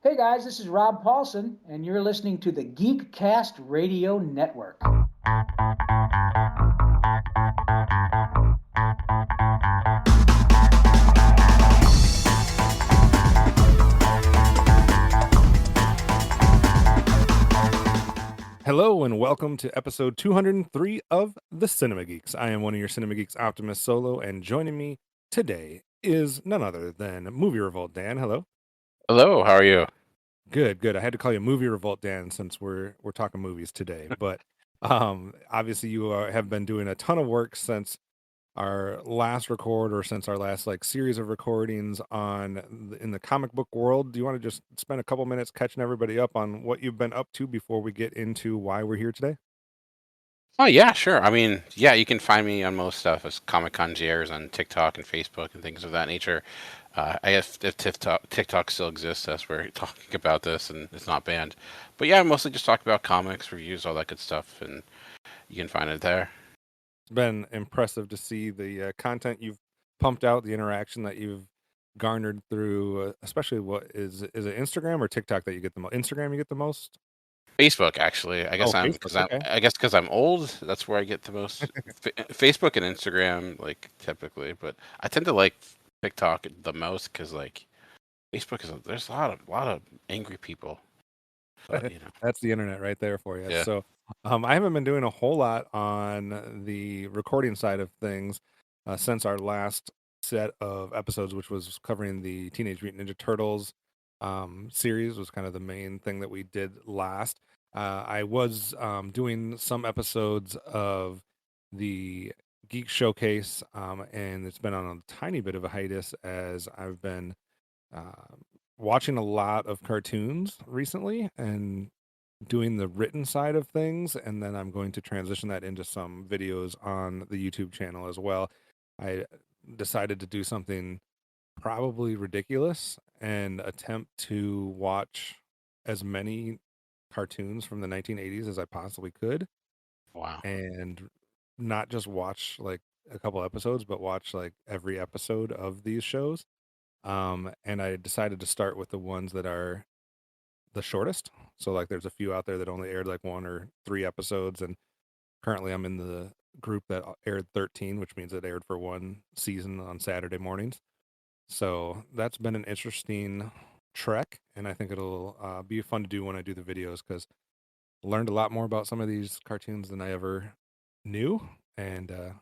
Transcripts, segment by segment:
Hey guys, this is Rob Paulson, and you're listening to the Geekcast Radio Network. Hello and welcome to episode 203 of the Cinema Geeks. I am one of your Cinema Geeks, Optimus Solo, and joining me today is none other than Movie Revolt Dan. Hello. Hello, how are you? Good. I had to call you Movie Revolt Dan since we're talking movies today. But obviously you have been doing a ton of work since our last record or since our last series of recordings in the comic book world. Do you want to just spend a couple minutes catching everybody up on what you've been up to before we get into why we're here today? Oh yeah, sure. Yeah, you can find me on most stuff as Comic Con JRs on TikTok and Facebook and things of that nature. I guess if TikTok still exists, that's where we're talking about this and it's not banned. But yeah, I mostly just talk about comics, reviews, all that good stuff, and you can find it there. It's been impressive to see the content you've pumped out, the interaction that you've garnered through, especially what is it Instagram or TikTok that you get the most? Instagram you get the most? Facebook, actually. I Oh, guess I'm Facebook. because I'm Okay. I guess because I'm old. That's where I get the most. Facebook and Instagram, like typically, but I tend to like TikTok the most because Facebook is there's a lot of angry people. But That's the internet right there for you. yeah. So, I haven't been doing a whole lot on the recording side of things since our last set of episodes, which was covering the Teenage Mutant Ninja Turtles series, was kind of the main thing that we did last. I was doing some episodes of the Geek Showcase, and it's been on a tiny bit of a hiatus as I've been uh, watching a lot of cartoons recently and doing the written side of things, and then I'm going to transition that into some videos on the YouTube channel as well. I decided to do something probably ridiculous and attempt to watch as many cartoons from the 1980s as I possibly could, Wow. and not just watch like a couple episodes, but watch like every episode of these shows. And I decided to start with the ones that are the shortest. So like there's a few out there that only aired like one or three episodes, and currently I'm in the group that aired 13, which means it aired for one season on Saturday mornings. So that's been an interesting trek, and I think it'll be fun to do when I do the videos because I learned a lot more about some of these cartoons than I ever knew, and it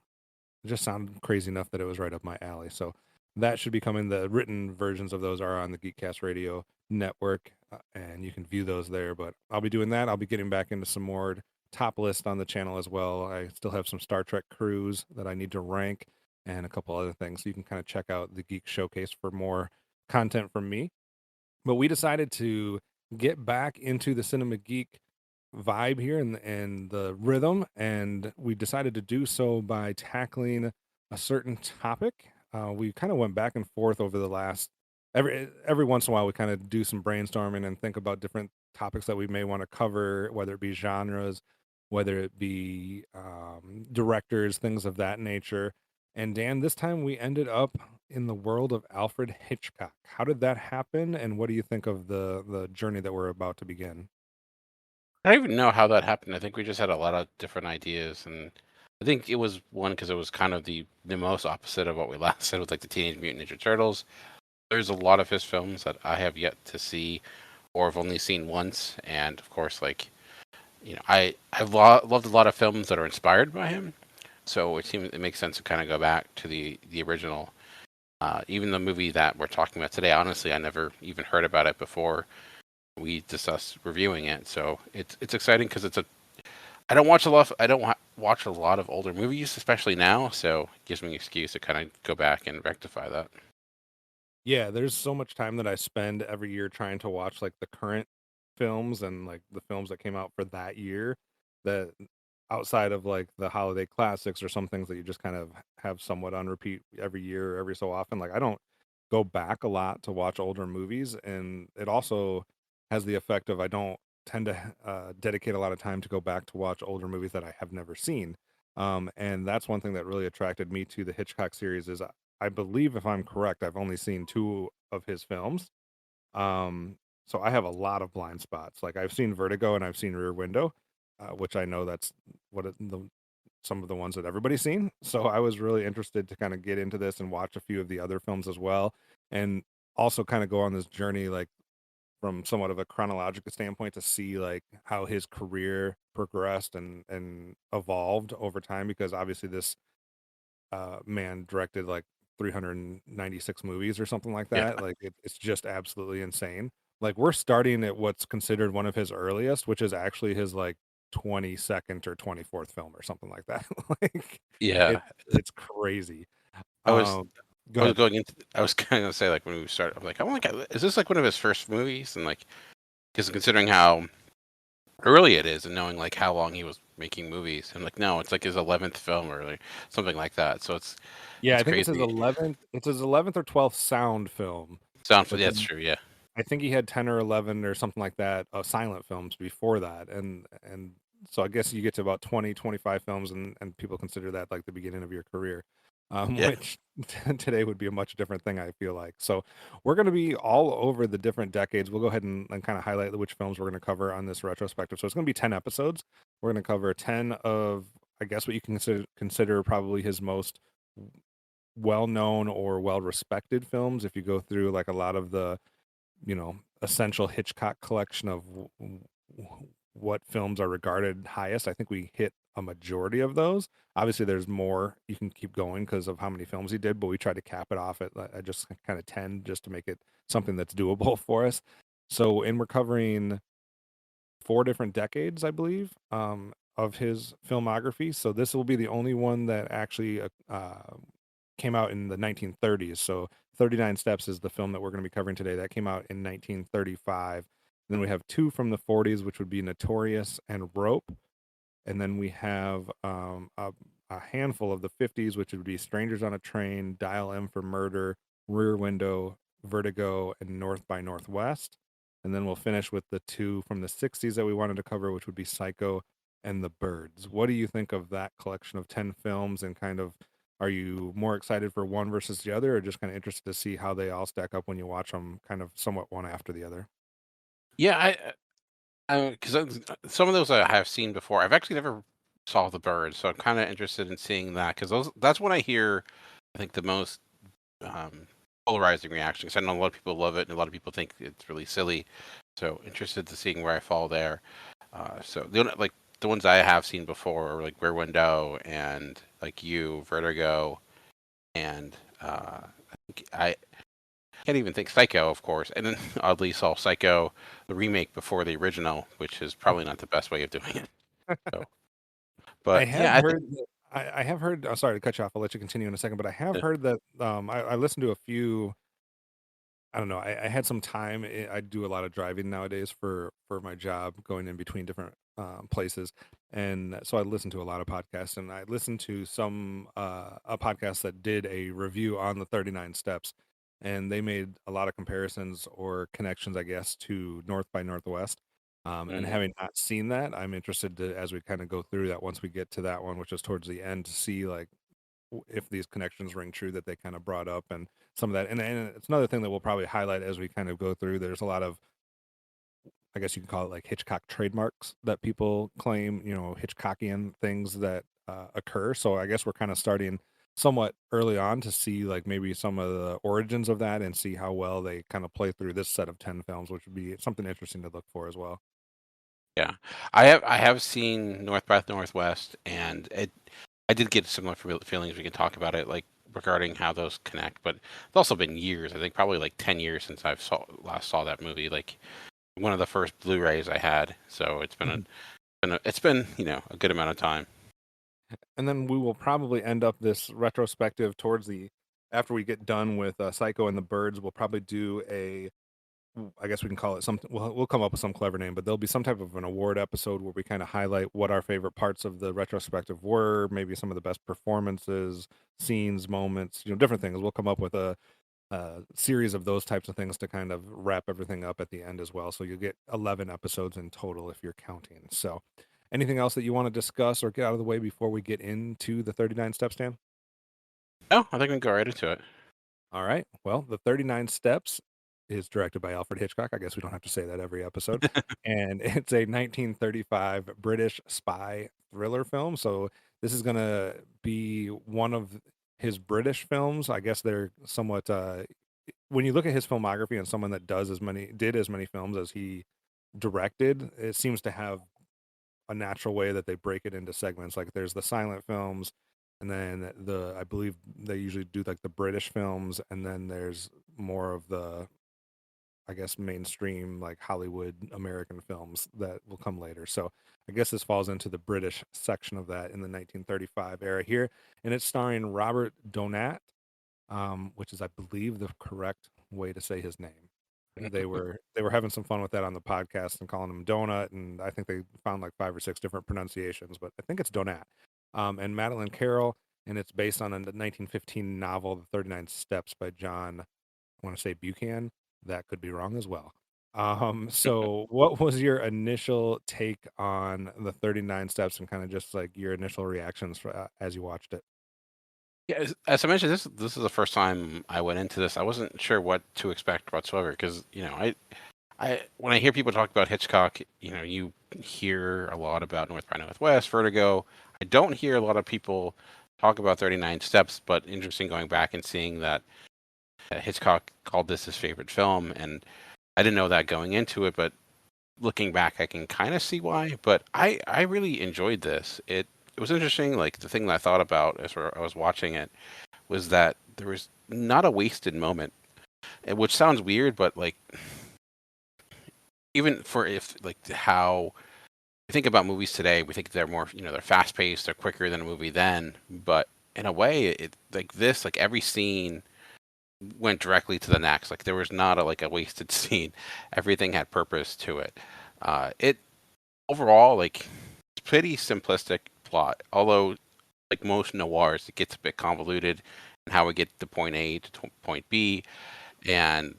just sounded crazy enough that it was right up my alley. So that should be coming. The written versions of those are on the Geekcast Radio network, and you can view those there. But I'll be doing that. I'll be getting back into some more top list on the channel as well. I still have some Star Trek crews that I need to rank and a couple other things. So you can kind of check out the Geek Showcase for more content from me. But we decided to get back into the Cinema Geek vibe here and the rhythm, and we decided to do so by tackling a certain topic. We kind of went back and forth over the last every once in a while. We kind of do some brainstorming and think about different topics that we may want to cover, whether it be genres, whether it be directors, things of that nature. And Dan, this time we ended up in the world of Alfred Hitchcock. How did that happen, and what do you think of the journey that we're about to begin? I don't even know how that happened. I think we just had a lot of different ideas, and I think it was one because it was kind of the most opposite of what we last said with like the Teenage Mutant Ninja Turtles. There's a lot of his films that I have yet to see or have only seen once, and of course, loved a lot of films that are inspired by him. So it makes sense to kind of go back to the original. Even the movie that we're talking about today, honestly, I never even heard about it before we discussed reviewing it. So it's exciting because I don't watch a lot. I don't watch a lot of older movies, especially now. So it gives me an excuse to kind of go back and rectify that. Yeah, there's so much time that I spend every year trying to watch like the current films and like the films that came out for that year, that outside of like the holiday classics or some things that you just kind of have somewhat on repeat every year or every so often. Like I don't go back a lot to watch older movies, and it also has the effect of I don't tend to dedicate a lot of time to go back to watch older movies that I have never seen. And that's one thing that really attracted me to the Hitchcock series is I believe if I'm correct, I've only seen two of his films. Um, so I have a lot of blind spots. Like I've seen Vertigo and I've seen Rear Window, which I know that's some of the ones that everybody's seen. So I was really interested to kind of get into this and watch a few of the other films as well, and also kind of go on this journey, like from somewhat of a chronological standpoint, to see like how his career progressed and evolved over time, because obviously this man directed like 396 movies or something like Yeah. that. Like it's just absolutely insane. Like we're starting at what's considered one of his earliest, which is actually his like 22nd or 24th film or something like that. Like Yeah. it's crazy. I was Um, Go I was ahead. going into I was kind of say like when we started, I'm like, oh my god, is this like one of his first movies? And like, because considering how early it is, and knowing like how long he was making movies, and like no, it's like his 11th film or like something like that. So Yeah, it's I think it's his crazy. 11th. It's his 11th or 12th sound film, but Yeah, that's then true. Yeah. I think he had 10 or 11 or something like that, silent films before that. And so I guess you get to about 20, 25 films, and people consider that like the beginning of your career, Yeah. which today would be a much different thing, I feel like. So we're going to be all over the different decades. We'll go ahead and kind of highlight which films we're going to cover on this retrospective. So it's going to be 10 episodes. We're going to cover 10 of, I guess, what you can consider probably his most well-known or well-respected films. If you go through like a lot of the essential Hitchcock collection of what films are regarded highest, I think we hit a majority of those. Obviously, there's more. You can keep going because of how many films he did, but we tried to cap it off at just kind of 10, just to make it something that's doable for us. So, and we're covering 4 different decades, I believe, of his filmography. So this will be the only one that actually came out in the 1930s. So 39 Steps is the film that we're going to be covering today. That came out in 1935. Then we have 2 from the 40s, which would be Notorious and Rope. And then we have a handful of the 50s, which would be Strangers on a Train, Dial M for Murder, Rear Window, Vertigo, and North by Northwest. And then we'll finish with the 2 from the 60s that we wanted to cover, which would be Psycho and The Birds. What do you think of that collection of 10 films, and kind of, are you more excited for one versus the other, or just kind of interested to see how they all stack up when you watch them kind of somewhat one after the other? Yeah. Because some of those I have seen before. I've actually never saw The Bird, so I'm kind of interested in seeing that because that's when I hear, I think, the most um, polarizing reactions. I know a lot of people love it, and a lot of people think it's really silly. So interested to seeing where I fall there. So like the ones I have seen before are like Rear Window and like Vertigo, and I can't even think Psycho, of course, and then oddly saw Psycho, the remake before the original, which is probably not the best way of doing it. So, I but have yeah, I think heard. I have heard. Sorry to cut you off. I'll let you continue in a second. But I have heard that. I listened to a few. I don't know. I had some time. I do a lot of driving nowadays for my job, going in between different places, and so I listen to a lot of podcasts. And I listened to a podcast that did a review on the 39 Steps, and they made a lot of comparisons or connections, I guess, to North by Northwest. And mhm. having not seen that, I'm interested to, as we kind of go through that, once we get to that one, which is towards the end, to see like if these connections ring true that they kind of brought up, and some of that. And it's another thing that we'll probably highlight as we kind of go through. There's a lot of, I guess you can call it like Hitchcock trademarks that people claim, Hitchcockian things that occur. So I guess we're kind of starting somewhat early on to see like maybe some of the origins of that, and see how well they kind of play through this set of 10 films, which would be something interesting to look for as well. Yeah, I have seen North by Northwest, and I did get similar feelings. We can talk about it, like regarding how those connect, but it's also been years. I think probably like 10 years since last saw that movie. Like one of the first Blu-rays I had, so it's been it's been a good amount of time. And then we will probably end up this retrospective towards the, after we get done with Psycho and the Birds. We'll probably do I guess we can call it something. We'll come up with some clever name, but there'll be some type of an award episode where we kind of highlight what our favorite parts of the retrospective were, maybe some of the best performances, scenes, moments, different things. We'll come up with a series of those types of things to kind of wrap everything up at the end as well. So you'll get 11 episodes in total if you're counting. So, anything else that you want to discuss or get out of the way before we get into the 39 steps, Dan? Oh, I think we can go right into it. All right. Well, the 39 steps is directed by Alfred Hitchcock. I guess we don't have to say that every episode. And it's a 1935 British spy thriller film. So this is gonna be one of his British films. I guess they're somewhat when you look at his filmography and someone that did as many films as he directed, it seems to have a natural way that they break it into segments. Like there's the silent films, and then I believe they usually do like the British films, and then there's more of the, I guess, mainstream like Hollywood American films that will come later. So I guess this falls into the British section of that in the 1935 era here, and it's starring Robert Donat, which is, I believe, the correct way to say his name. They were having some fun with that on the podcast and calling him Donut, and I think they found like 5 or 6 different pronunciations, but I think it's Donat. And Madeline Carroll, and it's based on a 1915 novel, The 39 Steps by John, I want to say Buchan. That could be wrong as well. So what was your initial take on the 39 Steps and kind of just like your initial reactions as you watched it? Yeah, as I mentioned, this is the first time I went into this. I wasn't sure what to expect whatsoever because I when I hear people talk about Hitchcock, you hear a lot about North by Northwest, Vertigo. I don't hear a lot of people talk about 39 Steps, but interesting going back and seeing that Hitchcock called this his favorite film, and I didn't know that going into it, but looking back, I can kind of see why. But I really enjoyed this. It was interesting. Like the thing that I thought about as I was watching it was that there was not a wasted moment, which sounds weird, but like even for if like how we think about movies today, we think they're more, they're fast paced, they're quicker than a movie then. But in a way, it like this, like every scene went directly to the next. Like there was not a wasted scene. Everything had purpose to it. It overall like it's pretty simplistic plot, although like most noirs, it gets a bit convoluted in how we get to point A to point B, and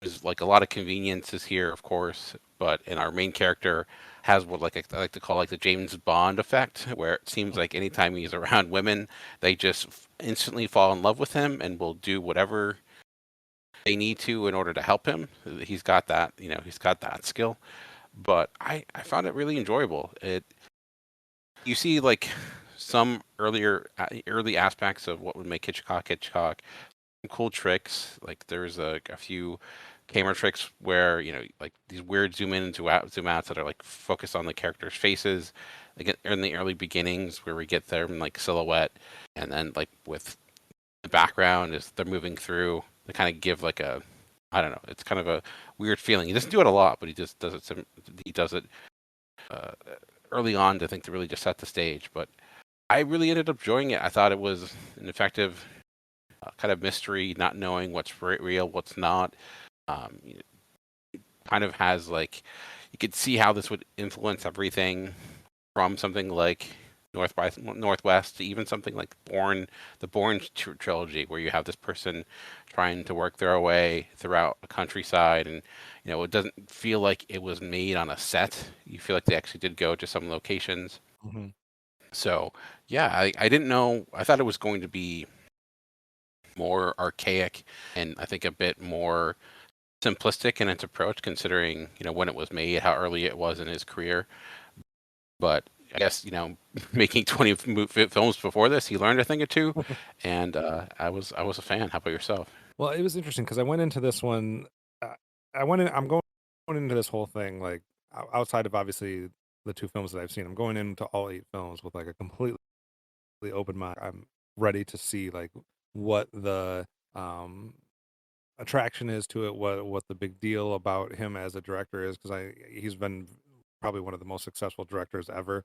there's like a lot of conveniences here, of course. But in our main character has what I like to call like the James Bond effect, where it seems like anytime he's around women, they just instantly fall in love with him and will do whatever they need to in order to help him. He's got that, he's got that skill. But I found it really enjoyable. You see like some early aspects of what would make Hitchcock Hitchcock. Some cool tricks. Like there's a few camera tricks where like these weird zoom in and zoom outs that are like focused on the characters' faces. Like in the early beginnings where we get them like silhouette, and then like with the background as they're moving through, they kind of give like a, I don't know. It's kind of a weird feeling. He doesn't do it a lot, but he just does it. He does it uh, early on to think to really just set the stage. But I really ended up enjoying it. I thought it was an effective kind of mystery, not knowing what's real, what's not. It kind of has like you could see how this would influence everything from something like North by Northwest to even something like the Bourne trilogy, where you have this person trying to work their way throughout a countryside, and it doesn't feel like it was made on a set. You feel like they actually did go to some locations. Mm-hmm. So yeah, I didn't know. I thought it was going to be more archaic and I think a bit more simplistic in its approach, considering when it was made, how early it was in his career. But I guess making 20 films before this, he learned a thing or two, and I was a fan. How about yourself? Well, it was interesting because I went into this one. Uh, I went in. I'm going into this whole thing like outside of obviously the 2 films that I've seen. I'm going into all 8 films with like a completely open mind. I'm ready to see like what the um attraction is to it, what the big deal about him as a director is, because he's been probably one of the most successful directors ever.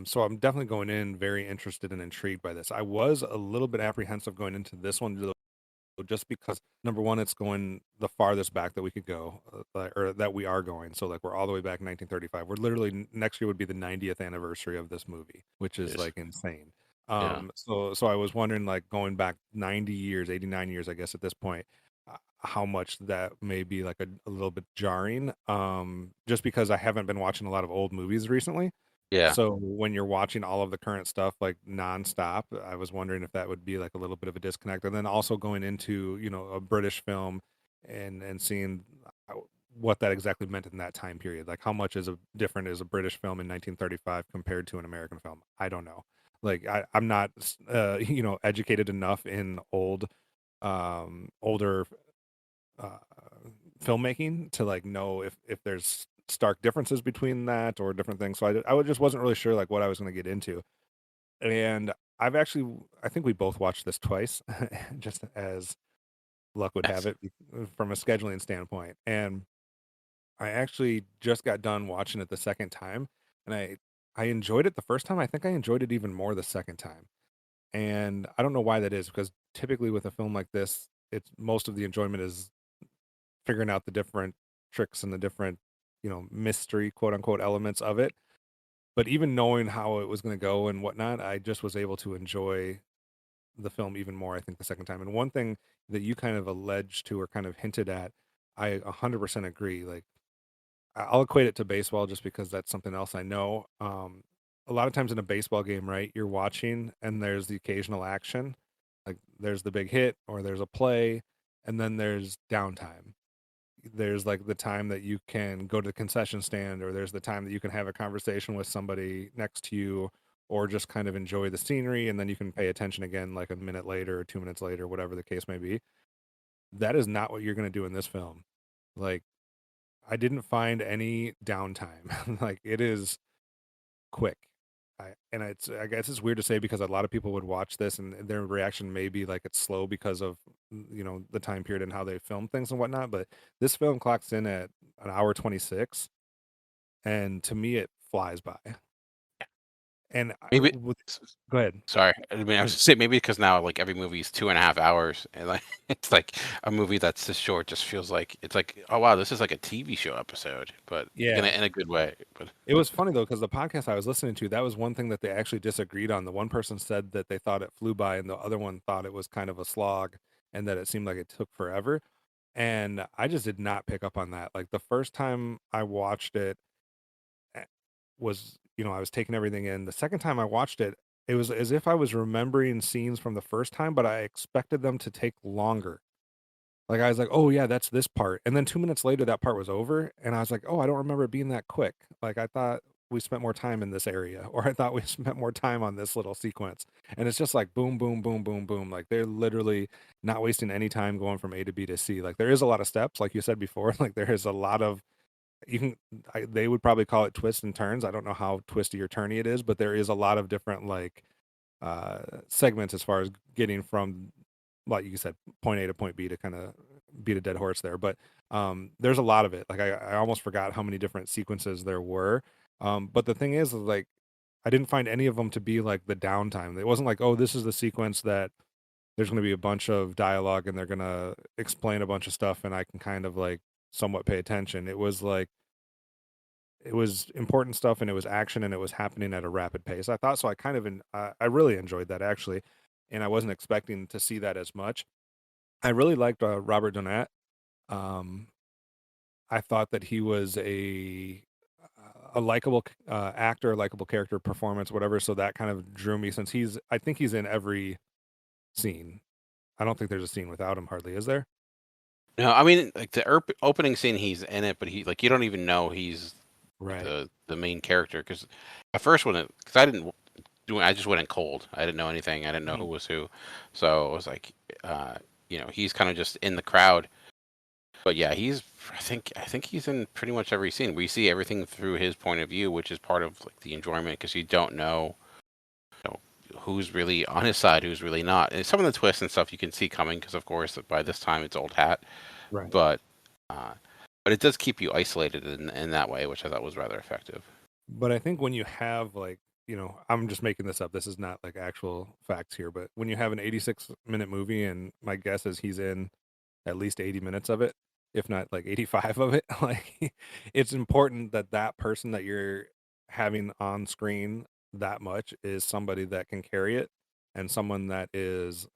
So I'm definitely going in very interested and intrigued by this. I was a little bit apprehensive going into this one just because number one, it's going the farthest back that we could go, or that we are going. So like we're all the way back in 1935. We're literally next year would be the 90th anniversary of this movie, which is Yes. like insane. Yeah. So I was wondering like going back 90 years, 89 years, I guess at this point, how much that may be like a little bit jarring. Just because I haven't been watching a lot of old movies recently. Yeah. So when you're watching all of the current stuff like nonstop, I was wondering if that would be like a little bit of a disconnect. And then also going into, a British film and seeing what that exactly meant in that time period. Like how much different is a British film in 1935 compared to an American film? I don't know. Like I'm not educated enough in older uh, filmmaking to like know if there's stark differences between that or different things. So just wasn't really sure like what I was going to get into. And I think we both watched this twice, just as luck would have Yes. it, from a scheduling standpoint. And I actually just got done watching it the second time, and I enjoyed it the first time. I think I enjoyed it even more the second time. And I don't know why that is, because typically with a film like this, it's most of the enjoyment is figuring out the different tricks and the different, mystery, quote unquote, elements of it. But even knowing how it was going to go and whatnot, I just was able to enjoy the film even more, I think, the second time. And one thing that you kind of alleged to or kind of hinted at, I 100% agree. Like, I'll equate it to baseball just because that's something else I know. A lot of times in a baseball game, right, you're watching and there's the occasional action, like there's the big hit or there's a play, and then there's downtime. There's like the time that you can go to the concession stand, or there's the time that you can have a conversation with somebody next to you, or just kind of enjoy the scenery, and then you can pay attention again like a minute later or 2 minutes later, whatever the case may be. That is not what you're going to do in this film. Like, I didn't find any downtime. Like, it is quick. I guess it's weird to say because a lot of people would watch this and their reaction may be like it's slow because of the time period and how they film things and whatnot. But this film clocks in at an hour 26, and to me it flies by. And Maybe. go ahead. Sorry, I mean, I was just saying maybe because now like every movie is 2.5 hours, and like it's like a movie that's this short just feels like it's like, oh wow, this is like a TV show episode, but Yeah. in a good way. But It was funny though, because the podcast I was listening to, that was one thing that they actually disagreed on. The one person said that they thought it flew by, and the other one thought it was kind of a slog, and that it seemed like it took forever. And I just did not pick up on that. Like the first time I watched it eh, was, I was taking everything in. The second time I watched it, it was as if I was remembering scenes from the first time, but I expected them to take longer. Like, I was like, "Oh, yeah, that's this part," and then 2 minutes later, that part was over, and I was like, "Oh, I don't remember it being that quick." Like, I thought we spent more time in this area, or I thought we spent more time on this little sequence, and it's just like boom, boom, boom, boom, boom, like, they're literally not wasting any time going from A to B to C. Like, there is a lot of steps, like you said before, like, there is a lot of you can they would probably call it twists and turns. I don't know how twisty or turny it is, but there is a lot of different, like, segments as far as getting from, like you said, point A to point B, to kind of beat a dead horse there. But there's a lot of it. Like I almost forgot how many different sequences there were. But the thing is, like, I didn't find any of them to be like the downtime. It wasn't like, oh, this is the sequence that there's going to be a bunch of dialogue and they're going to explain a bunch of stuff and I can kind of like somewhat pay attention. It was like it was important stuff and it was action and it was happening at a rapid pace. I thought so. I really enjoyed that actually, and I wasn't expecting to see that as much. I really liked Robert Donat. Um, I thought that he was a likable actor, a likable character, performance, whatever. So that kind of drew me, since I think he's in every scene. I don't think there's a scene without him, hardly, is there? no, I mean like the opening scene, he's in it, but he like you don't even know he's Right. the main character because at first when because I didn't do I just went in cold. I didn't know anything. I didn't know who Mhm. was who, so it was like he's kind of just in the crowd. But yeah, I think he's in pretty much every scene. We see everything through his point of view, which is part of like the enjoyment because you don't know, you know who's really on his side, who's really not. And some of the twists and stuff you can see coming because of course by this time it's old hat. Right. But uh, but it does keep you isolated in that way, which I thought was rather effective. But I think when you have like, I'm just making this up. This is not like actual facts here, but when you have an 86-minute movie, and my guess is he's in at least 80 minutes of it, if not like 85 of it, like it's important that that person that you're having on screen that much is somebody that can carry it, and someone that is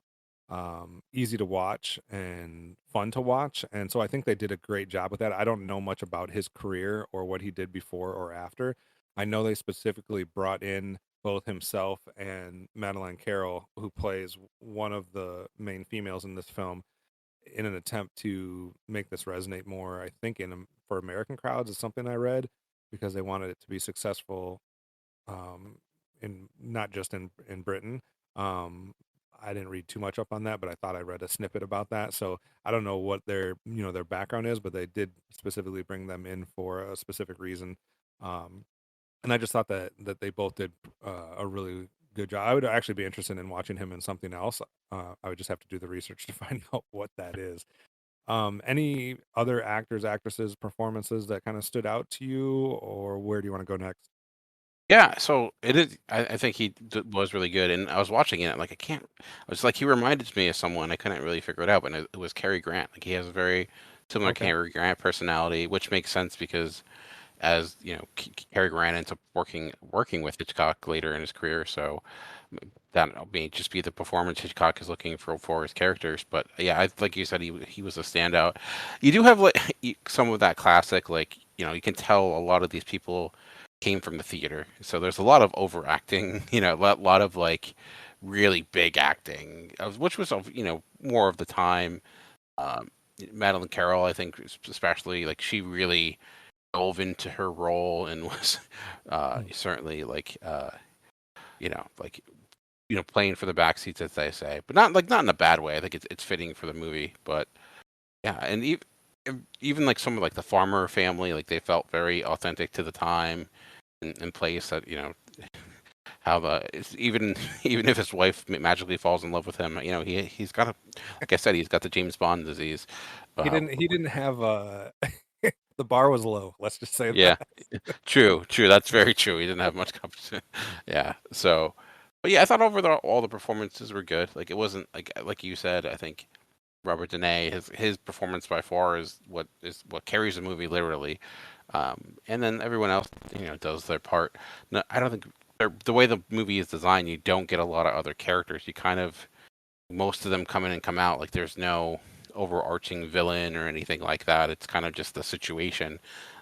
easy to watch and fun to watch. And so I think they did a great job with that. I don't know much about his career or what he did before or after. I know they specifically brought in both himself and Madeline Carroll, who plays one of the main females in this film. in an attempt to make this resonate more, I think for American crowds is something I read, because they wanted it to be successful, um, in not just in Britain. Um, I didn't read too much up on that, but I thought I read a snippet about that. So I don't know what their background is, but they did specifically bring them in for a specific reason. Um, and I just thought that they both did a really good job. I would actually be interested in watching him in something else. I would just have to do the research to find out what that is. Any other actors, actresses, performances that kind of stood out to you, or where do you want to go next? Yeah, so it is. I think was really good, and I was watching it like I can't. I was like he reminded me of someone. I couldn't really figure it out, but it was Cary Grant. Like he has a very similar Okay. Cary Grant personality, which makes sense because as you know, Cary Grant ends up working with Hitchcock later in his career. So that may just be the performance Hitchcock is looking for his characters. But yeah, like you said, he was a standout. You do have like some of that classic, like you can tell a lot of these people came from the theater. So there's a lot of overacting, a lot of like really big acting, which was more of the time. Um, Madeline Carroll, I think, especially like she really dove into her role and was Mm. certainly like playing for the back seats, as they say, but not in a bad way. I think it's fitting for the movie, but yeah, and even like some of like the farmer family, like they felt very authentic to the time and place that how even even if his wife magically falls in love with him, he's got like I said, he's got the James Bond disease. He Uh, didn't have the bar was low. Let's just say yeah, that. true. That's very true. He didn't have much competition. Yeah. So, but yeah, I thought overall all the performances were good. Like it wasn't like you said. I think Robert Dene, his performance by far is what carries the movie literally. And then everyone else, does their part. No, I don't think the way the movie is designed, you don't get a lot of other characters. You kind of most of them come in and come out. Like there's no overarching villain or anything like that. It's kind of just the situation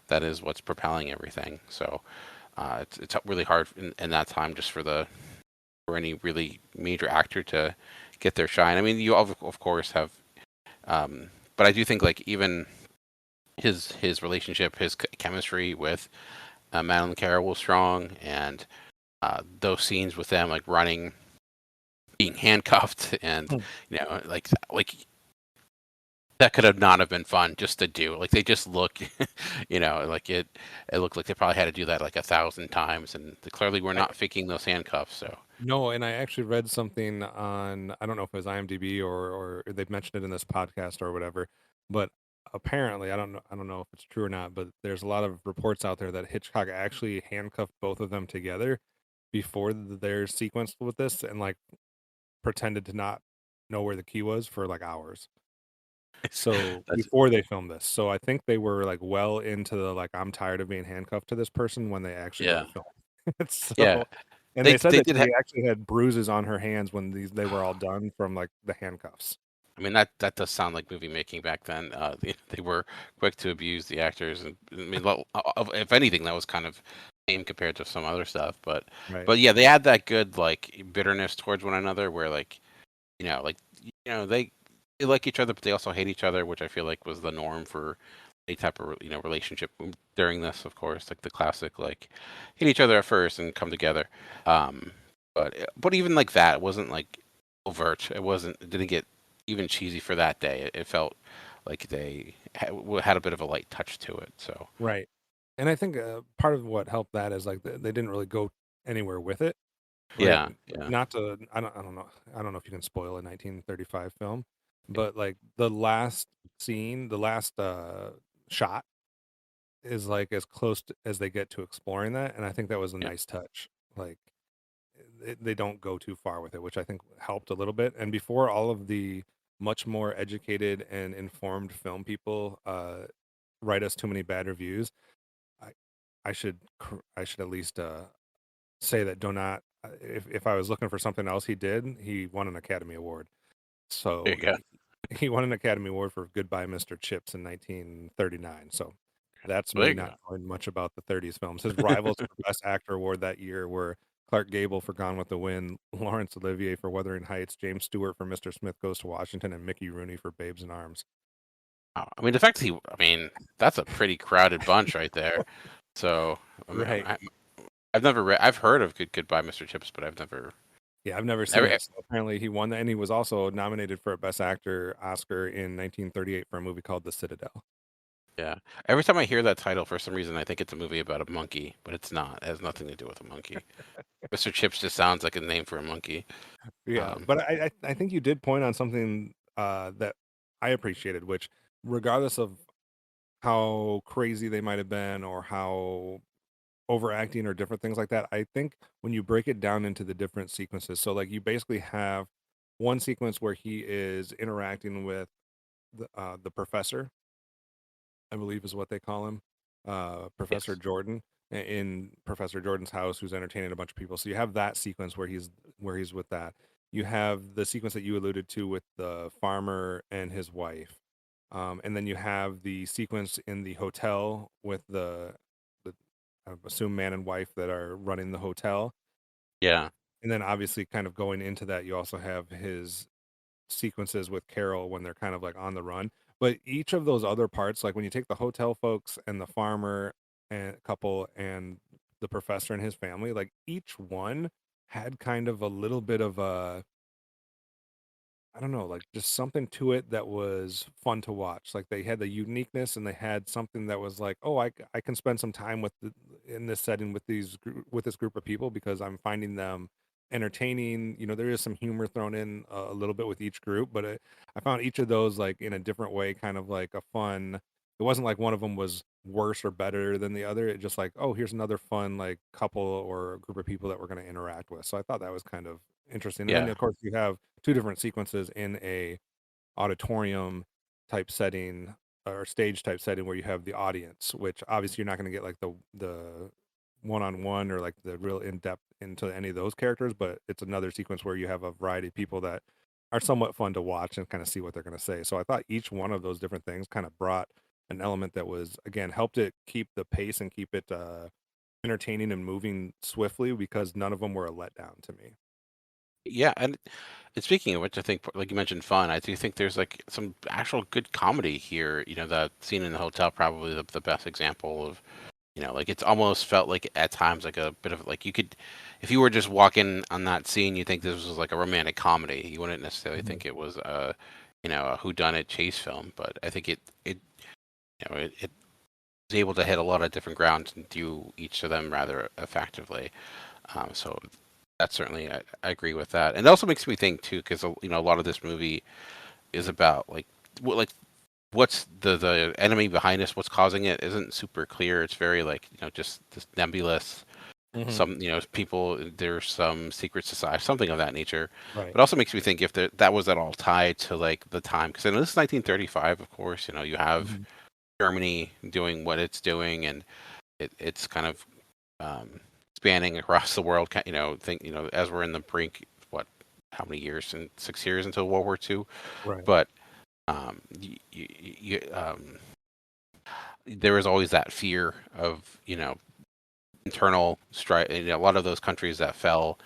that is what's propelling everything. So it's really hard in that time just for any really major actor to get their shine. I mean, you of course have, but I do think like even his relationship, his chemistry with Madeline Carroll was strong, and those scenes with them like running, being handcuffed, and Hmm. like that could have not have been fun just to do. Like they just look, like it looked like they probably had to do that like 1,000 times, and they clearly were I not faking those handcuffs. So No, and I actually read something on, I don't know if it was IMDb or they've mentioned it in this podcast or whatever, but apparently I don't know if it's true or not, but there's a lot of reports out there that Hitchcock actually handcuffed both of them together before their sequence with this, and like pretended to not know where the key was for like hours. So that's before they filmed this. So I think they were like well into the like I'm tired of being handcuffed to this person when they actually go yeah, to film. yeah. So, and They they said they that did. she actually had bruises on her hands when they were all done from like the handcuffs. I mean that does sound like movie making back then. They were quick to abuse the actors, and I mean, if anything, that was kind of tame compared to some other stuff. Right. But yeah, they had that good like bitterness towards one another, where like they like each other, but they also hate each other, which I feel like was the norm for any type of relationship during this. Of course, like the classic like hate each other at first and come together. Um, but even like that, it wasn't like overt. It didn't get even cheesy for that day. It felt like they had a bit of a light touch to it. So Right. And I think part of what helped that is like they didn't really go anywhere with it. Right. yeah, yeah, Not to I don't know if you can spoil a 1935 film, but like the last scene, the last shot is like as close as they get to exploring that, and I think that was a yeah, nice touch. Like they don't go too far with it, which I think helped a little bit. And before all of the much more educated and informed film people write us too many bad reviews, I I should at least say that do not. If I was looking for something else he did, he won an Academy Award. there So you go. he won an Academy Award for Goodbye, Mr. Chips in 1939. So that's There me you not go. knowing much about the 30s films. His rivals for Best Actor award that year were Clark Gable for Gone with the Wind, Laurence Olivier for Wuthering Heights, James Stewart for Mr. Smith Goes to Washington, and Mickey Rooney for Babes in Arms. I mean, the fact that I mean, that's a pretty crowded bunch right there. So, I mean, Right. I've never read. I've heard of Goodbye, Mr. Chips, but I've never. Yeah, I've never seen it. So apparently, he won that, and he was also nominated for a Best Actor Oscar in 1938 for a movie called The Citadel. Yeah. Every time I hear that title, for some reason, I think it's a movie about a monkey, but it's not. It has nothing to do with a monkey. Mr. Chips just sounds like a name for a monkey. Yeah, but I think you did point on something that I appreciated, which regardless of how crazy they might have been or how overacting or different things like that, I think when you break it down into the different sequences, so like you basically have one sequence where he is interacting with the professor, I believe is what they call him, Professor Yes. Jordan, in Professor Jordan's house, who's entertaining a bunch of people. So you have that sequence where he's with that. You have the sequence that you alluded to with the farmer and his wife, and then you have the sequence in the hotel with the I assume man and wife that are running the hotel, Yeah. and then obviously kind of going into that, you also have his sequences with Carol when they're kind of like on the run. But each of those other parts, like when you take the hotel folks and the farmer and couple and the professor and his family, like each one had kind of a little bit of a, I don't know, like just something to it that was fun to watch. Like they had the uniqueness and they had something that was like, oh, I can spend some time in this setting with with this group of people because I'm finding them entertaining. You know, there is some humor thrown in a little bit with each group, but I found each of those like in a different way, kind of like a fun. It wasn't like one of them was worse or better than the other. It just like, oh, here's another fun like couple or group of people that we're going to interact with. So I thought that was kind of interesting. And then Yeah. of course you have two different sequences in a auditorium type setting or stage type setting where you have the audience, which obviously you're not going to get like the one-on-one or like the real in-depth into any of those characters, but it's another sequence where you have a variety of people that are somewhat fun to watch and kind of see what they're going to say. So I thought each one of those different things kind of brought an element that was, again, helped it keep the pace and keep it entertaining and moving swiftly, because none of them were a letdown to me. Yeah, and speaking of which, I think like you mentioned fun, I do think there's like some actual good comedy here. You know, the scene in the hotel probably the best example of, you know, like it's almost felt like at times like a bit of like you could, if you were just walking on that scene, you think this was like a romantic comedy. You wouldn't necessarily Mhm. think it was a, you know, a whodunit chase film, but I think it you know it was able to hit a lot of different grounds and do each of them rather effectively. So that's certainly I agree with that, and it also makes me think too, because you know a lot of this movie is about like what's the enemy behind us, what's causing it isn't super clear. It's very like, you know, just this nebulous. Mhm. Some, you know, people, there's some secret society, something of that nature. Right. But also makes me think if that was at all tied to like the time, because I know this is 1935, of course. You know, you have Mhm. Germany doing what it's doing, and it's kind of um, spanning across the world. You know, you know, as we're in the brink, what, how many years? And 6 years until World War II. Right. But there is always that fear of, you know, internal strife. You know, a lot of those countries that fell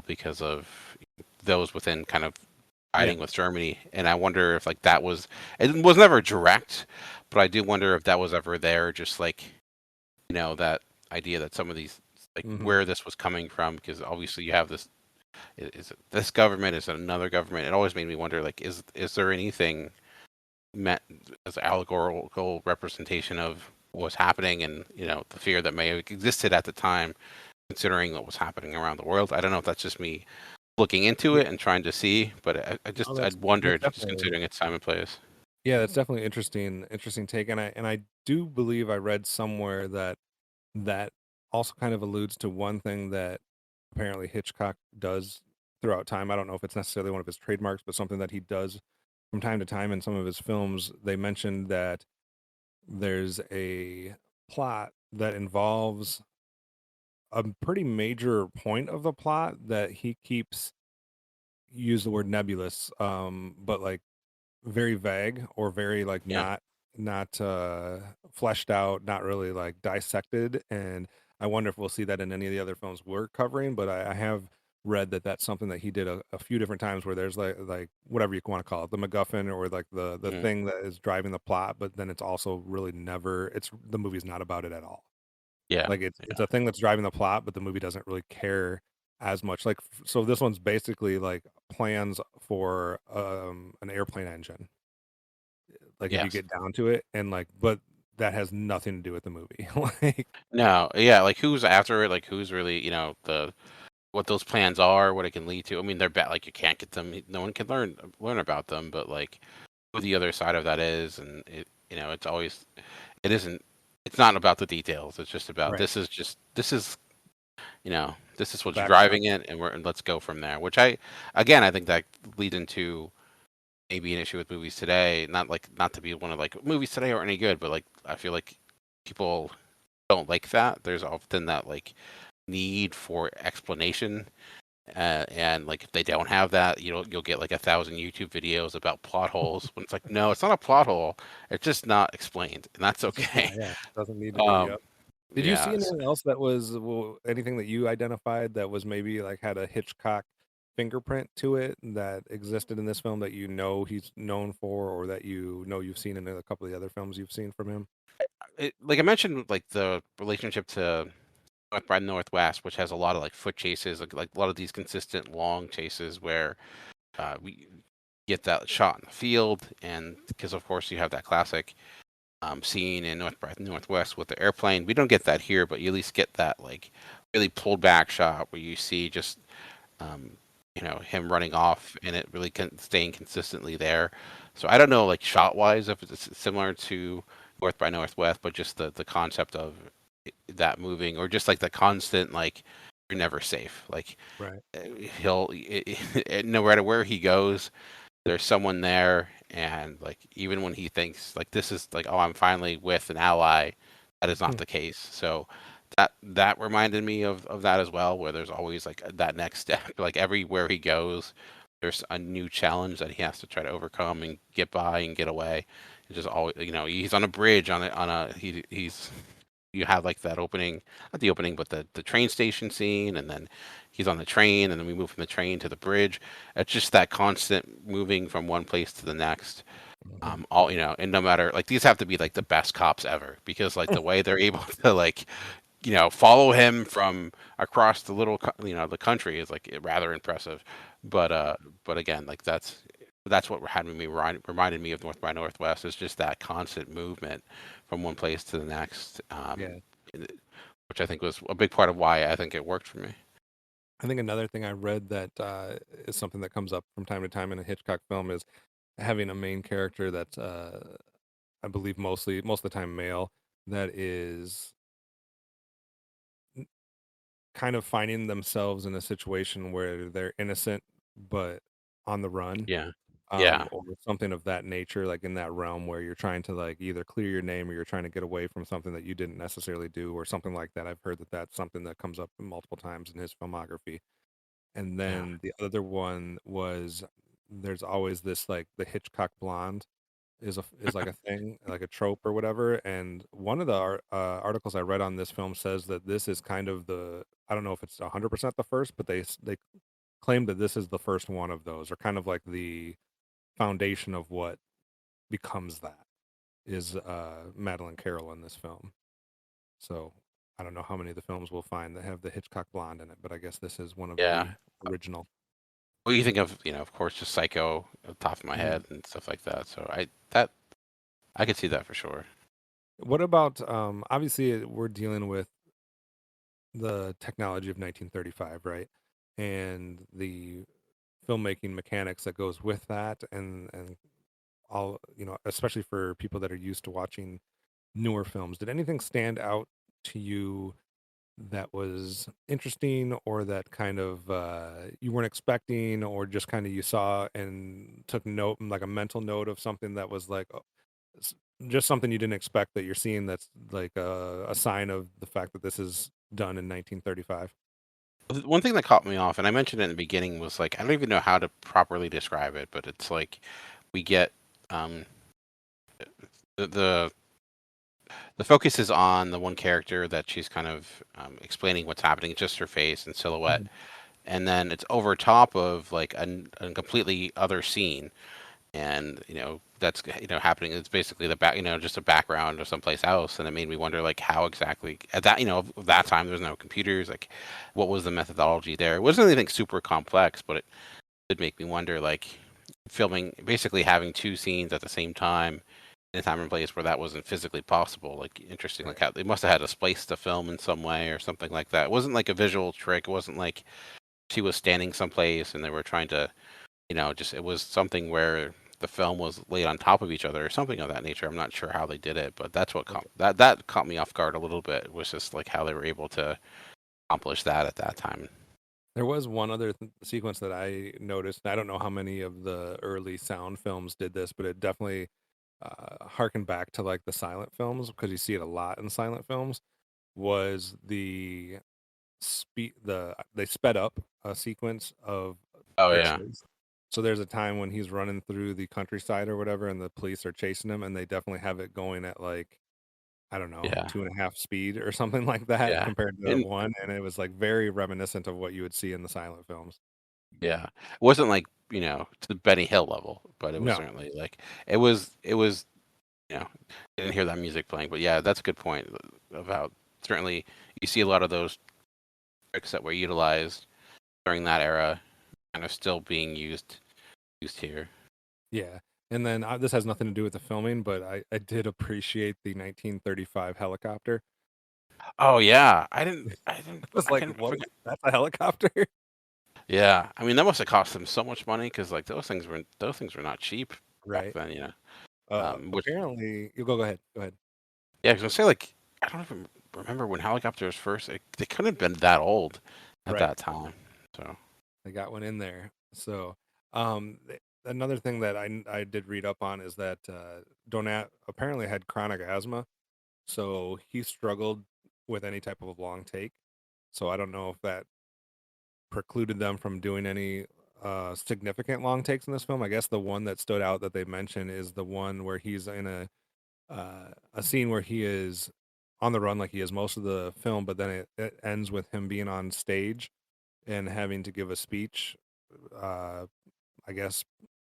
because of those within kind of Yeah. fighting with Germany. And I wonder if like that was, it was never direct, but I do wonder if that was ever there, just like, you know, that idea that some of these, like Mhm. where this was coming from, because obviously you have this, is it this government, is it another government? It always made me wonder, like, is there anything meant as allegorical representation of what's happening, and, you know, the fear that may have existed at the time, considering what was happening around the world. I don't know if that's just me looking into Yeah. it and trying to see, but Oh, I'd that's wondered, just definitely, considering its time and place. yeah, that's definitely interesting take. And I do believe I read somewhere that that also kind of alludes to one thing that apparently Hitchcock does throughout time. I don't know if it's necessarily one of his trademarks, but something that he does from time to time in some of his films. They mentioned that there's a plot that involves a pretty major point of the plot that he keeps, use the word nebulous, but like very vague or very like Yeah, not fleshed out, not really like dissected. And I wonder if we'll see that in any of the other films we're covering. But I have read that that's something that he did a few different times, where there's like whatever you want to call it, the MacGuffin, or like the Mhm. thing that is driving the plot, but then it's also really never, it's the movie's not about it at all. Yeah. Like it's Yeah. a thing that's driving the plot, but the movie doesn't really care as much. Like so this one's basically like plans for an airplane engine. Like if you Yes. get down to it, and like, but that has nothing to do with the movie. Like No. Yeah. Like who's after it? Like who's really, the what those plans are, what it can lead to. I mean, they're bad. Like you can't get them. No one can learn about them. But like who the other side of that is, and it's always it isn't. It's not about the details. It's just about right, this is what's background. driving it, and let's go from there. Which I think that leads into maybe an issue with movies today. Not to be one of like movies today aren't any good, but like I feel like people don't like that. There's often that like need for explanation, and like if they don't have that, you'll get like 1,000 YouTube videos about plot holes. When it's like, no, it's not a plot hole. It's just not explained, and that's It's just not, okay. yeah, doesn't need to be. Um, Yep. Did you see yeah. anything else that was anything that you identified that was maybe like had a Hitchcock fingerprint to it that existed in this film that he's known for, or that you've seen in a couple of the other films you've seen from him? Like I mentioned, like the relationship to North by Northwest, which has a lot of like foot chases, like a lot of these consistent long chases where we get that shot in the field, and because of course you have that classic scene in North by Northwest with the airplane. We don't get that here, but you at least get that like really pulled back shot where you see just um, him running off and it really staying consistently there. So I don't know, like shot wise, if it's similar to North by Northwest, but just the concept of that moving, or just like the constant like you're never safe. Like Right. no matter where he goes, there's someone there, and like even when he thinks like this is like, oh, I'm finally with an ally, that is not Hmm. the case. So that reminded me of that as well, where there's always like that next step. Like everywhere he goes, there's a new challenge that he has to try to overcome and get by and get away. It's just always, he's on a bridge he's you have like that opening, not the opening, but the train station scene, and then he's on the train, and then we move from the train to the bridge. It's just that constant moving from one place to the next. Mhm. All and no matter like these have to be like the best cops ever, because like the way they're able to like follow him from across the the country is like rather impressive. But again, like that's what reminded me of North by Northwest, is just that constant movement from one place to the next, Yeah. which I think was a big part of why I think it worked for me. I think another thing I read that is something that comes up from time to time in a Hitchcock film is having a main character that's I believe most of the time male, that is kind of finding themselves in a situation where they're innocent but on the run, Yeah, yeah, or something of that nature, like in that realm where you're trying to like either clear your name, or you're trying to get away from something that you didn't necessarily do, or something like that. I've heard that that's something that comes up multiple times in his filmography. And yeah. then the other one was, there's always this like the Hitchcock blonde is like a thing, like a trope or whatever. And one of the articles I read on this film says that this is kind of the, I don't know if it's 100% the first, but they claim that this is the first one of those, or kind of like the foundation of what becomes that is Madeline Carroll in this film. So I don't know how many of the films we'll find that have the Hitchcock blonde in it, but I guess this is one of the Yeah. original. Well, you think of of course, just Psycho at the top of my Mhm. head and stuff like that. So I could see that for sure. What about obviously we're dealing with the technology of 1935, right? And the filmmaking mechanics that goes with that, and all, especially for people that are used to watching newer films. Did anything stand out to you that was interesting, or that kind of you weren't expecting, or just kind of you saw and took note, like a mental note of something that was like s- just something you didn't expect that you're seeing, that's like a sign of the fact that this is done in 1935? One thing that caught me off, and I mentioned it in the beginning, was like I don't even know how to properly describe it, but it's like we get um, the the focus is on the one character that she's kind of explaining what's happening. It's just her face and silhouette, Mhm. and then it's over top of like a completely other scene, and that's happening. It's basically the back, just a background of someplace else, and it made me wonder like how exactly at that that time there was no computers, like what was the methodology there? It wasn't anything super complex, but it did make me wonder like filming basically having two scenes at the same time in a time and place where that wasn't physically possible. Like interesting, like Right. how they must have had a place to film in some way or something like that. It wasn't like a visual trick. It wasn't like she was standing someplace and they were trying to, just it was something where the film was laid on top of each other or something of that nature. I'm not sure how they did it, but that's what Okay. that caught me off guard a little bit. It was just like how they were able to accomplish that at that time. There was one other sequence that I noticed. I don't know how many of the early sound films did this, but it definitely harkened back to like the silent films because you see it a lot in silent films. Was they sped up a sequence of Oh the yeah, chase. So there's a time when he's running through the countryside or whatever, and the police are chasing him, and they definitely have it going at like I don't know, yeah, 2.5 speed or something like that yeah, compared to and one, and it was like very reminiscent of what you would see in the silent films. yeah. It wasn't like to the Benny Hill level, but it was No, certainly like it was. Didn't hear that music playing, but yeah, that's a good point about certainly you see a lot of those tricks that were utilized during that era kind of still being used here. yeah. And then this has nothing to do with the filming, but I did appreciate the 1935 helicopter. Oh yeah, I was I like, can what? forget. That's a helicopter? Yeah, I mean that must have cost them so much money because like those things were not cheap back Right. then. Which Apparently, you go ahead. Go ahead. yeah, I was gonna say like I don't even remember when helicopters first. They couldn't have been that old at Right. that time. So They got one in there. So, another thing that I did read up on is that Donat apparently had chronic asthma, so he struggled with any type of long take. So I don't know if that precluded them from doing any significant long takes in this film. I guess the one that stood out that they mentioned is the one where he's in a scene where he is on the run like he is most of the film, but then it ends with him being on stage and having to give a speech, uh, I guess,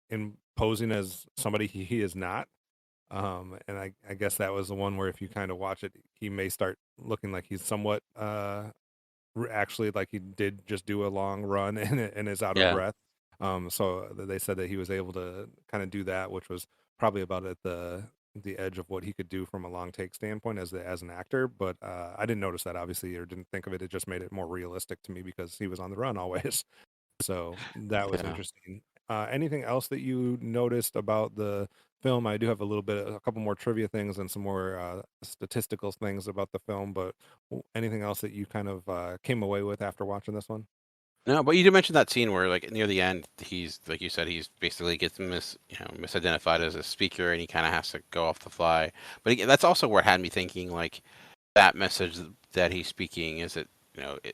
in posing as somebody he is not. And I guess that was the one where if you kind of watch it, he may start looking like he's somewhat actually like he did just do a long run and is out of yeah, breath. So they said that he was able to kind of do that, which was probably about at the edge of what he could do from a long take standpoint as an actor. But I didn't notice that obviously, or didn't think of it. It just made it more realistic to me because he was on the run always. So that was yeah. interesting. Anything else that you noticed about the film? I do have a couple more trivia things and some more statistical things about the film, but anything else that you kind of came away with after watching this one? No, but you did mention that scene where, like, near the end, he's like you said, he's basically gets misidentified as a speaker, and he kind of has to go off the fly. But again, that's also where it had me thinking, like, that message that he's speaking, is it,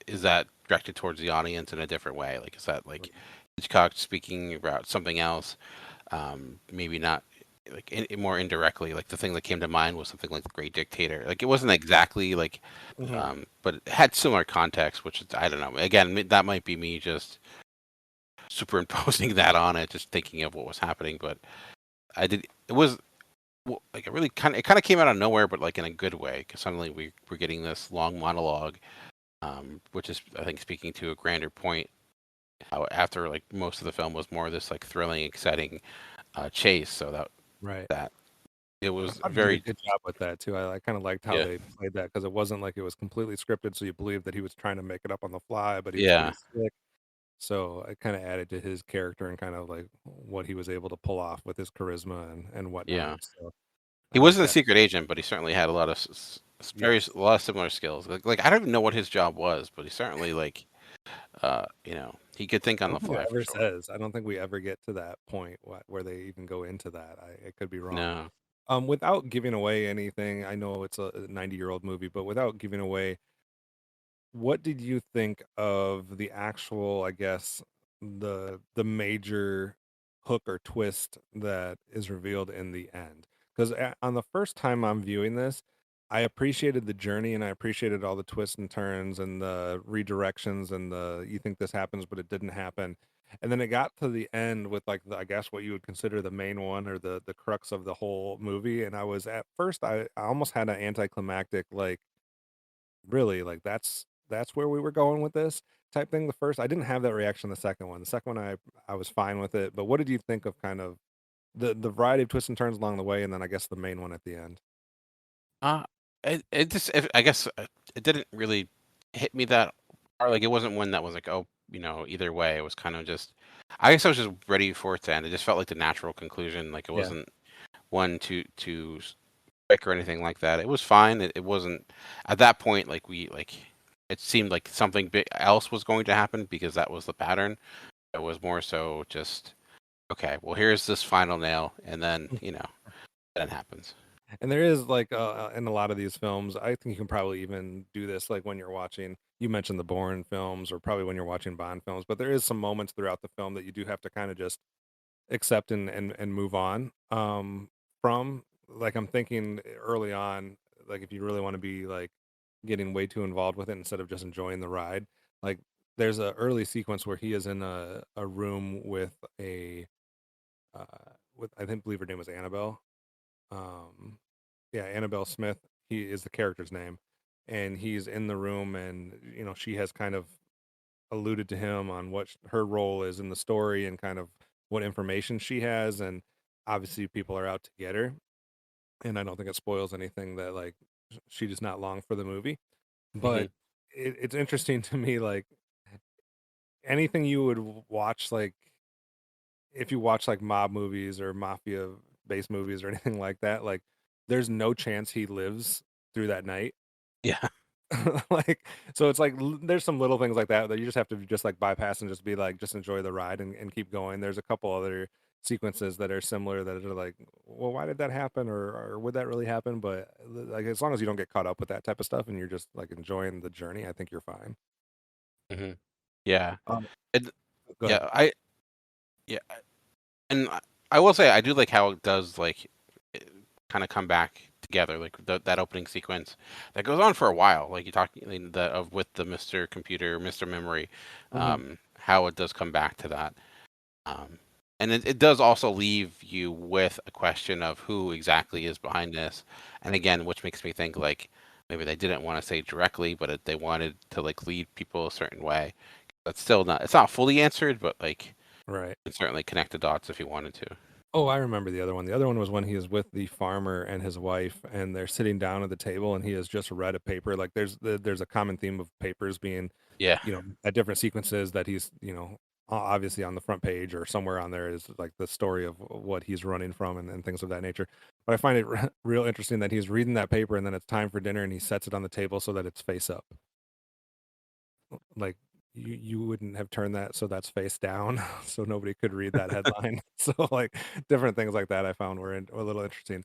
is that directed towards the audience in a different way? Like, is that like Hitchcock speaking about something else? Maybe not, like more indirectly. Like the thing that came to mind was something like The Great Dictator. Like it wasn't exactly like Mhm. but it had similar context, which I don't know. Again, that might be me just superimposing that on it, just thinking of what was happening. But I did. It was like it kind of came out of nowhere, but like in a good way, because suddenly we're getting this long monologue, which is I think speaking to a grander point. How after like most of the film was more this like thrilling, exciting chase. So Right. that it I was thought he did a very good job with that too. I kind of liked how yeah they played that because it wasn't like it was completely scripted, so you believed that he was trying to make it up on the fly, but he was pretty yeah slick. So it kind of added to his character and kind of like what he was able to pull off with his charisma and whatnot. yeah. So He wasn't a that secret agent, but he certainly had a lot of yes. a lot of similar skills. Like I don't even know what his job was, but he certainly like he could think I on don't the think it fly for ever sure. says. I don't think we ever get to that point where they even go into that. It could be wrong. No. Without giving away anything, I know it's a 90-year-old movie, but without giving away, what did you think of the actual, I guess, the major hook or twist that is revealed in the end? Because on the first time I'm viewing this, I appreciated the journey and I appreciated all the twists and turns and the redirections and the you think this happens but it didn't happen. And then it got to the end with like I guess what you would consider the main one or the crux of the whole movie. And I was at first I almost had an anticlimactic like really like that's where we were going with this type thing. The first I didn't have that reaction the second one. The second one I was fine with it. But what did you think of kind of the variety of twists and turns along the way and then I guess the main one at the end? Uh, it just I guess it didn't really hit me that hard. Like it wasn't one that was like, oh, either way. It was kind of just. I guess I was just ready for it to end. It just felt like the natural conclusion. Like it Yeah. wasn't one to quick or anything like that. It was fine. It wasn't at that point like we like. It seemed like something big else was going to happen because that was the pattern. It was more so just okay. Well, here's this final nail, and then then it happens. And there is like in a lot of these films, I think you can probably even do this like when you're watching, you mentioned the Bourne films or probably when you're watching Bond films, but there is some moments throughout the film that you do have to kind of just accept and move on from. Like I'm thinking early on, like if you really want to be like getting way too involved with it instead of just enjoying the ride, like there's a early sequence where he is in a room with a uh with I think believe her name was Annabelle. Um yeah, Annabelle Smith, he is the character's name, and he's in the room, and she has kind of alluded to him on what her role is in the story and kind of what information she has, and obviously people are out to get her, and I don't think it spoils anything that like she does not long for the movie, Hmm. but it's interesting to me like anything you would watch like if you watch like mob movies or mafia based movies or anything like that, like there's no chance he lives through that night. Yeah. Like so it's like there's some little things like that that you just have to just like bypass and just be like just enjoy the ride and keep going. There's a couple other sequences that are similar that are like, well, why did that happen or would that really happen? But like as long as you don't get caught up with that type of stuff and you're just like enjoying the journey, I think you're fine. Hmm. Yeah. um, And Go ahead. yeah, yeah, and I will say I do like how it does like kind of come back together, like that opening sequence that goes on for a while. Like you talk of with the Mr. Computer, Mr. Memory, Hmm. how it does come back to that. Um, and it does also leave you with a question of who exactly is behind this. And again, which makes me think like maybe they didn't want to say directly, but they wanted to like lead people a certain way. That's still not, it's not fully answered, but like you Right. can certainly connect the dots if you wanted to. Oh, I remember the other one. The other one was when he is with the farmer and his wife, and they're sitting down at the table, and he has just read a paper. Like there's a common theme of papers being, Yeah. at different sequences that he's, obviously on the front page or somewhere on there is like the story of what he's running from and things of that nature. But I find it real interesting that he's reading that paper, and then it's time for dinner, and he sets it on the table so that it's face up. Like you wouldn't have turned that so that's face down so nobody could read that headline. So like different things like that I found were a little interesting.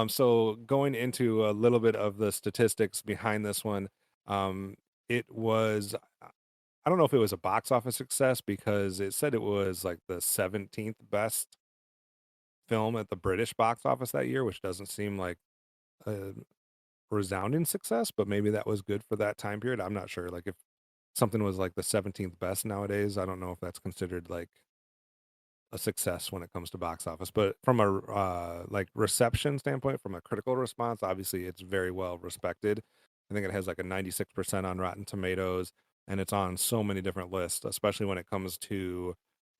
So going into a little bit of the statistics behind this one, it was I don't know if it was a box office success because it said it was like the 17th best film at the British box office that year, which doesn't seem like a resounding success, but maybe that was good for that time period. I'm not sure. Like if something was like the 17th best nowadays, I don't know if that's considered like a success when it comes to box office. But from a like reception standpoint, from a critical response, obviously it's very well respected. I think it has like a 96% on Rotten Tomatoes, and it's on so many different lists, especially when it comes to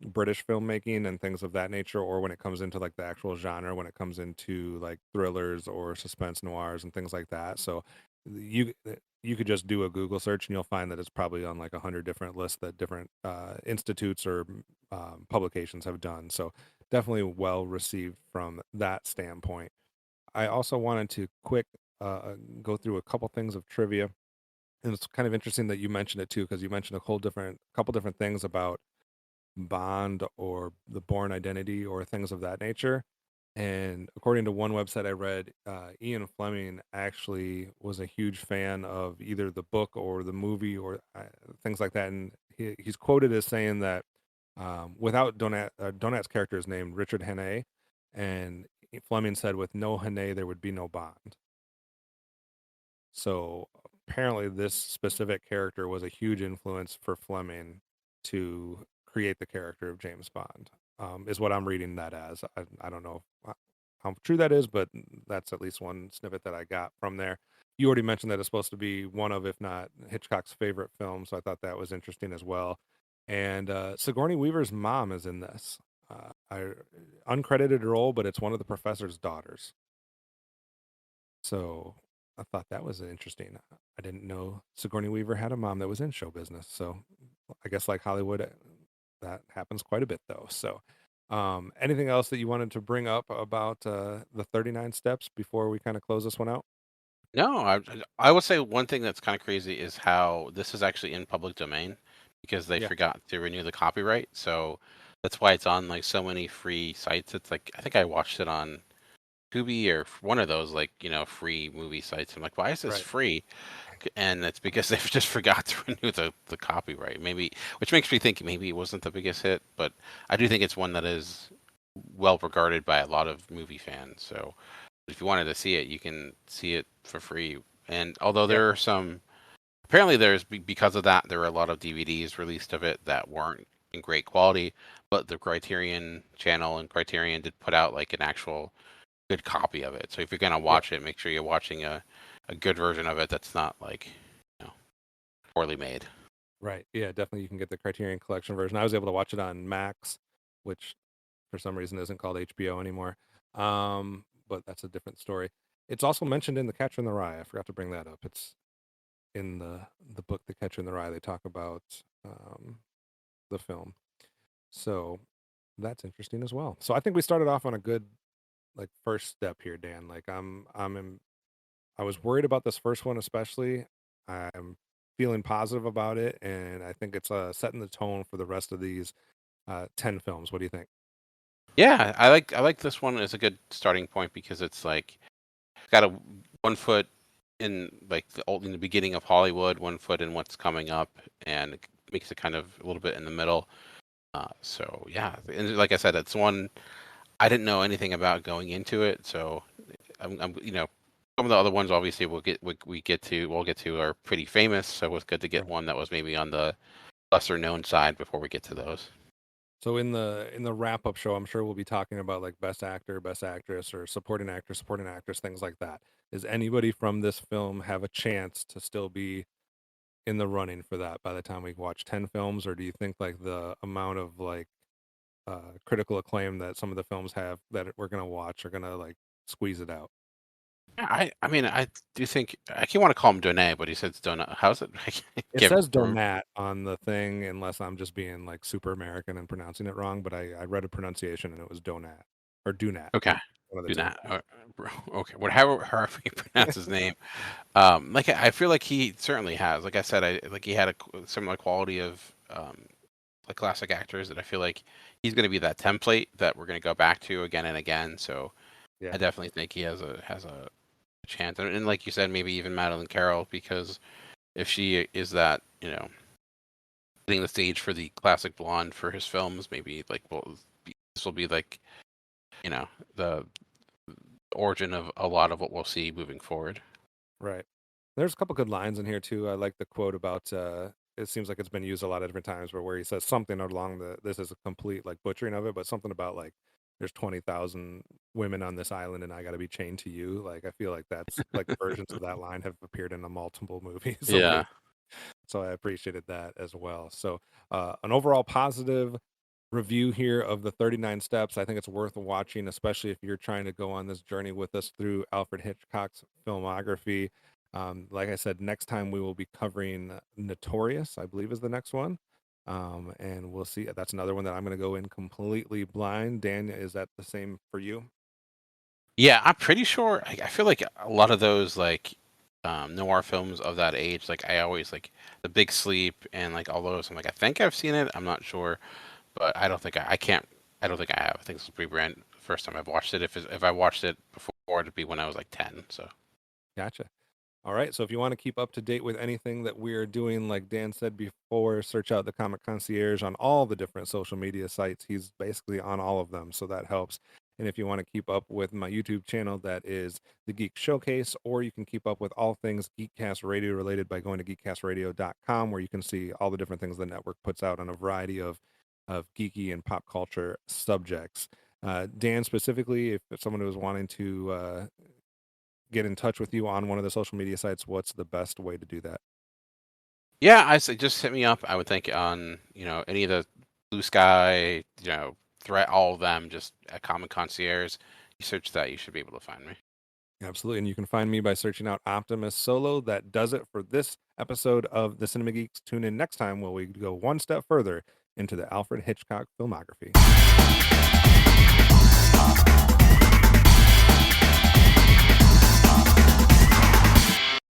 British filmmaking and things of that nature, or when it comes into like the actual genre, when it comes into like thrillers or suspense noirs and things like that. So you could just do a Google search and you'll find that it's probably on like 100 different lists that different institutes or publications have done. So definitely well received from that standpoint. I also wanted to quick go through a couple things of trivia, and it's kind of interesting that you mentioned it too, because you mentioned a whole different couple different things about Bond or the Bourne Identity or things of that nature. And according to one website I read, Ian Fleming actually was a huge fan of either the book or the movie or things like that. And he's quoted as saying that without Donat's character is named Richard Hannay, and Fleming said with no Hannay there would be no Bond. So apparently, this specific character was a huge influence for Fleming to create the character of James Bond. Is what I'm reading that as. I don't know how true that is, but that's at least one snippet that I got from there. You already mentioned that it's supposed to be one of, if not Hitchcock's favorite films, so I thought that was interesting as well. And Sigourney Weaver's mom is in this. Uncredited role, but it's one of the professor's daughters. So I thought that was interesting. I didn't know Sigourney Weaver had a mom that was in show business. So I guess like Hollywood, that happens quite a bit though. So anything else that you wanted to bring up about the 39 steps before we kind of close this one out? No, I would say one thing that's kind of crazy is how this is actually in public domain because they Yeah. forgot to renew the copyright. So that's why it's on like so many free sites. It's like I think I watched it on Tubi or one of those like free movie sites. I'm like, why is this Right. free? And it's because they've just forgot to renew the copyright. Maybe, which makes me think maybe it wasn't the biggest hit, but I do think it's one that is well regarded by a lot of movie fans. So if you wanted to see it, you can see it for free. And although Yeah. there are some, apparently because of that, there are a lot of DVDs released of it that weren't in great quality, but the Criterion channel and Criterion did put out like an actual good copy of it. So if you're gonna Yeah. watch it, make sure you're watching a good version of it that's not like poorly made. Right. Yeah, definitely you can get the Criterion Collection version. I was able to watch it on Max, which for some reason isn't called HBO anymore. But that's a different story. It's also mentioned in The Catcher in the Rye. I forgot to bring that up. It's in the book The Catcher in the Rye. They talk about the film. So that's interesting as well. So I think we started off on a good like first step here, Dan. Like I was worried about this first one especially. I'm feeling positive about it, and I think it's setting the tone for the rest of these 10 films. What do you think? Yeah, I like this one as a good starting point because it's like got a 1 foot in like in the beginning of Hollywood, 1 foot in what's coming up, and it makes it kind of a little bit in the middle. So yeah, and like I said, it's one I didn't know anything about going into it. So I'm some of the other ones obviously we'll get to are pretty famous. So it's good to get Right. one that was maybe on the lesser known side before we get to those. So in the wrap up show, I'm sure we'll be talking about like best actor, best actress, or supporting actor, supporting actress, things like that. Does anybody from this film have a chance to still be in the running for that by the time we watch 10 films, or do you think like the amount of like critical acclaim that some of the films have that we're gonna watch are gonna like squeeze it out? Yeah, I mean I do think I can't want to call him Donay, but he says Donut. How's it? I It can't says remember. Donat on the thing, unless I'm just being like super American and pronouncing it wrong. But I read a pronunciation and it was Donat or Dunat, Okay, one of the do two. that. Okay, however you pronounce his name. Like I feel like he certainly has. Like I said, I like he had a similar quality of like classic actors that I feel like he's going to be that template that we're going to go back to again and again. So Yeah, I definitely think he has a chance. And like you said, maybe even Madeline Carroll because if she is that setting the stage for the classic blonde for his films, maybe like this will be like you know the origin of a lot of what we'll see moving forward. right. There's a couple good lines in here too. I like the quote about it seems like it's been used a lot of different times where he says something along the this is a complete like butchering of it, but something about like there's 20,000 women on this island and I got to be chained to you. Like I feel like that's like versions of that line have appeared in a multiple movies over Yeah. the so I appreciated that as well. So an overall positive review here of the 39 steps. I think it's worth watching, especially if you're trying to go on this journey with us through Alfred Hitchcock's filmography. Like I said, next time we will be covering Notorious, I believe is the next one. And we'll see. That's another one that I'm going to go in completely blind. Dan, is that the same for you? Yeah, I'm pretty sure. I feel like a lot of those like noir films of that age, like I always like The Big Sleep and like all those. I'm like, I think I've seen it. I'm not sure, but I don't think I can't. I don't think I have. I think this will be brand first time I've watched it. If I watched it before, it'd be when I was like 10. So Gotcha. All right. So if you want to keep up to date with anything that we're doing, like Dan said before, search out the Comic Concierge on all the different social media sites. He's basically on all of them. So that helps. And if you want to keep up with my YouTube channel, that is The Geek Showcase, or you can keep up with all things Geekcast Radio related by going to geekcastradio.com, where you can see all the different things the network puts out on a variety of geeky and pop culture subjects. Dan, specifically, if someone was wanting to get in touch with you on one of the social media sites, what's the best way to do that? Yeah, I say just hit me up. I would think on any of the Blue Sky, Threat, all of them, just at Comic Concierge. You search that, you should be able to find me. Absolutely. And you can find me by searching out Optimus Solo. That does it for this episode of the Cinema Geeks. Tune in next time where we go one step further into the Alfred Hitchcock filmography.